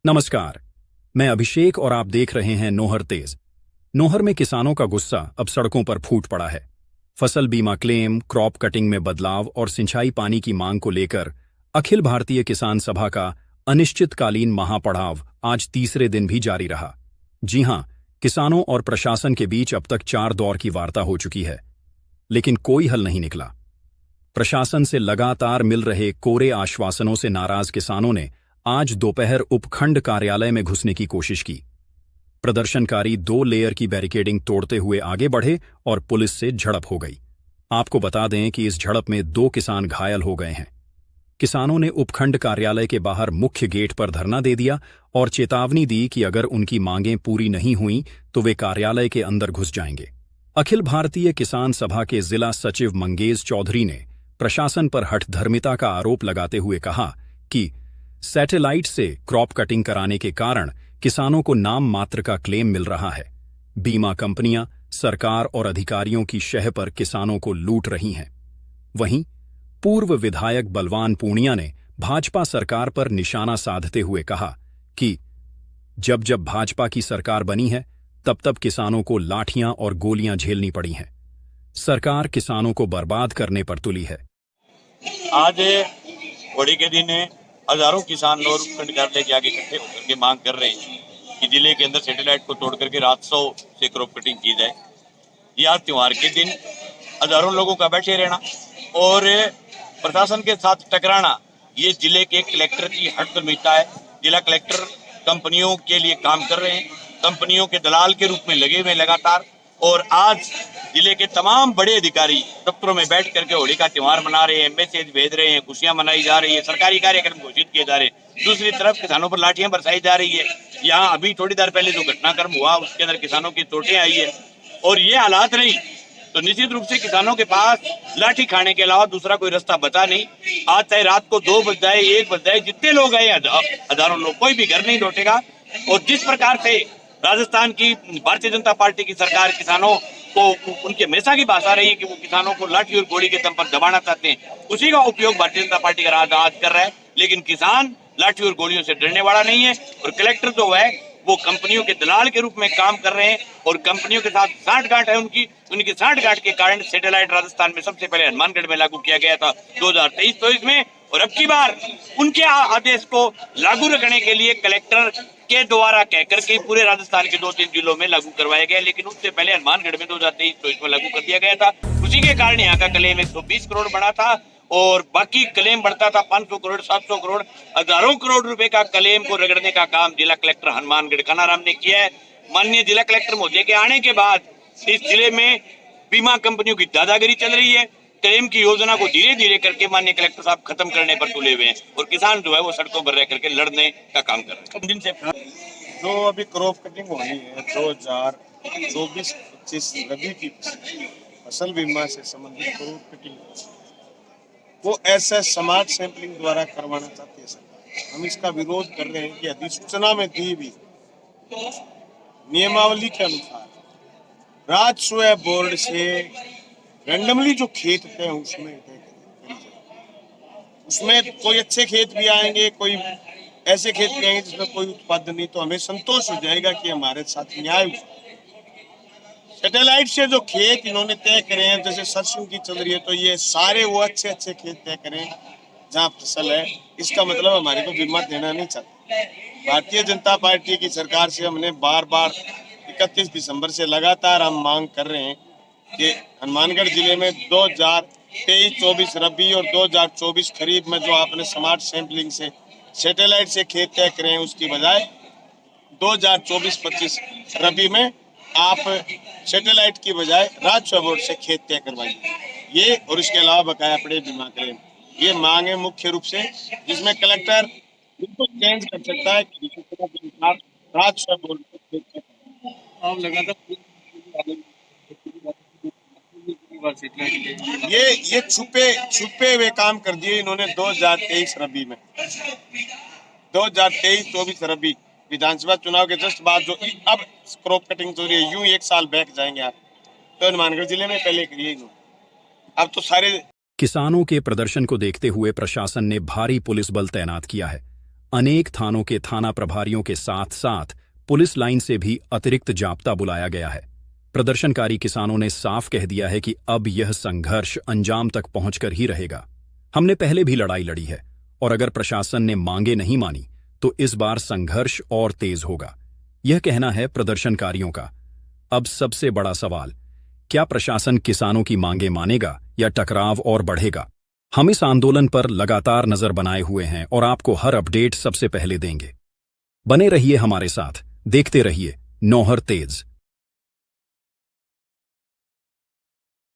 नमस्कार, मैं अभिषेक और आप देख रहे हैं नोहर तेज। नोहर में किसानों का गुस्सा अब सड़कों पर फूट पड़ा है। फसल बीमा क्लेम, क्रॉप कटिंग में बदलाव और सिंचाई पानी की मांग को लेकर अखिल भारतीय किसान सभा का अनिश्चितकालीन महापड़ाव आज तीसरे दिन भी जारी रहा। जी हां, किसानों और प्रशासन के बीच अब तक 4 दौर की वार्ता हो चुकी है, लेकिन कोई हल नहीं निकला। प्रशासन से लगातार मिल रहे कोरे आश्वासनों से नाराज किसानों ने आज दोपहर उपखंड कार्यालय में घुसने की कोशिश की। प्रदर्शनकारी 2 लेयर की बैरिकेडिंग तोड़ते हुए आगे बढ़े और पुलिस से झड़प हो गई। आपको बता दें कि इस झड़प में 2 किसान घायल हो गए हैं। किसानों ने उपखंड कार्यालय के बाहर मुख्य गेट पर धरना दे दिया और चेतावनी दी कि अगर उनकी मांगें पूरी नहीं हुई तो वे कार्यालय के अंदर घुस जाएंगे। अखिल भारतीय किसान सभा के जिला सचिव मंगेश चौधरी ने प्रशासन पर हठधर्मिता का आरोप लगाते हुए कहा कि सैटेलाइट से क्रॉप कटिंग कराने के कारण किसानों को नाम मात्र का क्लेम मिल रहा है। बीमा कंपनियां, सरकार और अधिकारियों की शह पर किसानों को लूट रही हैं। वहीं पूर्व विधायक बलवान पूनिया ने भाजपा सरकार पर निशाना साधते हुए कहा कि जब जब भाजपा की सरकार बनी है तब तब किसानों को लाठियां और गोलियां झेलनी पड़ी हैं। सरकार किसानों को बर्बाद करने पर तुली है। आज होली के दिन हजारों किसान और उपखंड कार्यालय के आगे इकट्ठे होकर के मांग कर रहे हैं कि जिले के अंदर सैटेलाइट को तोड़ करके राजस्व से क्रॉप कटिंग की जाए। या त्योहार के दिन हजारों लोगों का बैठे रहना और प्रशासन के साथ टकराना, ये जिले के कलेक्टर की हठधर्मिता है। जिला कलेक्टर कंपनियों के लिए काम कर रहे हैं, कंपनियों के दलाल के रूप में लगे हुए लगातार। और आज जिले के तमाम बड़े अधिकारी दफ्तरों में बैठ करके होली का त्योहार मना रहे हैं, मैसेज भेज रहे हैं, खुशियां मनाई जा रही है, सरकारी कार्यक्रम घोषित किए जा रहे हैं। दूसरी तरफ किसानों पर लाठियां बरसाई जा रही है। यहाँ अभी थोड़ी देर पहले जो घटनाक्रम हुआ उसके अंदर किसानों की चोटें आई है। और ये हालात नहीं तो निश्चित रूप से किसानों के पास लाठी खाने के अलावा दूसरा कोई रास्ता बचा नहीं। आज चाहे रात को 2 बज जाए, 1 बज जाए, जितने लोग आए, हजारों लोग, कोई भी घर नहीं लौटेगा। और जिस प्रकार से राजस्थान की भारतीय जनता पार्टी की सरकार किसानों को, उनके हमेशा की भाषा रही है कि वो किसानों को लाठी और गोली के दम पर दबाना चाहते हैं, उसी का उपयोग भारतीय जनता पार्टी का राज आज कर रहा है। लेकिन किसान लाठी और गोलियों से डरने वाला नहीं है। और कलेक्टर जो है वो कंपनियों के दलाल के रूप में काम कर रहे हैं और कंपनियों के साथ साठगांठ है उनकी साठगांठ के कारण सैटेलाइट राजस्थान में सबसे पहले हनुमानगढ़ में लागू किया गया था 2023-24 में। और अब की बार उनके आदेश को लागू रखने के लिए कलेक्टर के द्वारा कहकर के पूरे राजस्थान के 2-3 जिलों में लागू करवाया गया, लेकिन उससे पहले हनुमानगढ़ में 2023-24 में लागू कर दिया गया था। उसी के कारण यहाँ का क्लेम 120 करोड़ बढ़ा था और बाकी क्लेम बढ़ता था 500 करोड़, 700 करोड़, हजारों करोड़ रुपए का क्लेम को रगड़ने का काम जिला कलेक्टर हनुमानगढ़ कानाराम ने किया है। माननीय जिला कलेक्टर महोदय के आने के बाद इस जिले में बीमा कंपनियों की दादागिरी चल रही है। क्लेम की योजना को धीरे धीरे करके माननीय कलेक्टर साहब खत्म करने पर तुले हुए हैं और किसान जो है वो सड़कों पर रह करके लड़ने का काम कर रहे हैं। दिन से जो अभी क्रॉप कटिंग होनी है 2024-25 रबी की फसल बीमा से संबंधित क्रॉप कटिंग वो ऐसा समाज सैंपलिंग द्वारा करवाना चाहती है सरकार। हम इसका विरोध कर रहे हैं कि अधिसूचना में दी भी नियमावली के अनुसार राजस्व बोर्ड से रैंडमली जो खेत थे उसमें कोई अच्छे खेत भी आएंगे, कोई ऐसे खेत भी आएंगे जिसमें कोई उत्पादन नहीं, तो हमें संतोष हो जाएगा कि हमारे साथ न्याय हुआ। सैटेलाइट से जो खेत इन्होंने तय करे हैं, जैसे सरसों की चल रही है, तो ये सारे वो अच्छे अच्छे खेत तय करें जहाँ फसल है। इसका मतलब हमारे को बीमा देना नहीं चाहते। भारतीय जनता पार्टी की सरकार से हमने बार बार 31 दिसंबर से लगातार हम मांग कर रहे हैं कि हनुमानगढ़ जिले में 2023-24 रबी और 2024 खरीफ में जो आपने स्मार्ट सैंपलिंग से सैटेलाइट से खेत तय करें, उसकी बजाय 2024-25 रबी में आप सैटेलाइट की बजाय राजस्व बोर्ड से खेत तय करवाइए। ये और इसके अलावा बकाया पड़े बीमा क्लेम, ये मांग है मुख्य रूप से, जिसमें कलेक्टर बिल्कुल चेंज कर सकता है कि राजस्व बोर्ड को खेत ये छुपे हुए काम कर दिए इन्होंने 2023 रबी में। 2023-24 रबी विधानसभा चुनाव के जस्ट बाद जो अब क्रॉप कटिंग चल रही है, यूं 1 साल बैक जाएंगे आप तो हनुमानगढ़ जिले में पहले करिए इन्होंने। अब तो सारे किसानों के प्रदर्शन को देखते हुए प्रशासन ने भारी पुलिस बल तैनात किया है। अनेक थानों के थाना प्रभारियों के साथ साथ पुलिस लाइन से भी अतिरिक्त जाप्ता बुलाया गया है। प्रदर्शनकारी किसानों ने साफ कह दिया है कि अब यह संघर्ष अंजाम तक पहुंचकर ही रहेगा। हमने पहले भी लड़ाई लड़ी है और अगर प्रशासन ने मांगे नहीं मानी तो इस बार संघर्ष और तेज होगा, यह कहना है प्रदर्शनकारियों का। अब सबसे बड़ा सवाल, क्या प्रशासन किसानों की मांगे मानेगा या टकराव और बढ़ेगा? हम इस आंदोलन पर लगातार नजर बनाए हुए हैं और आपको हर अपडेट सबसे पहले देंगे। बने रहिए हमारे साथ, देखते रहिए नौहर तेज।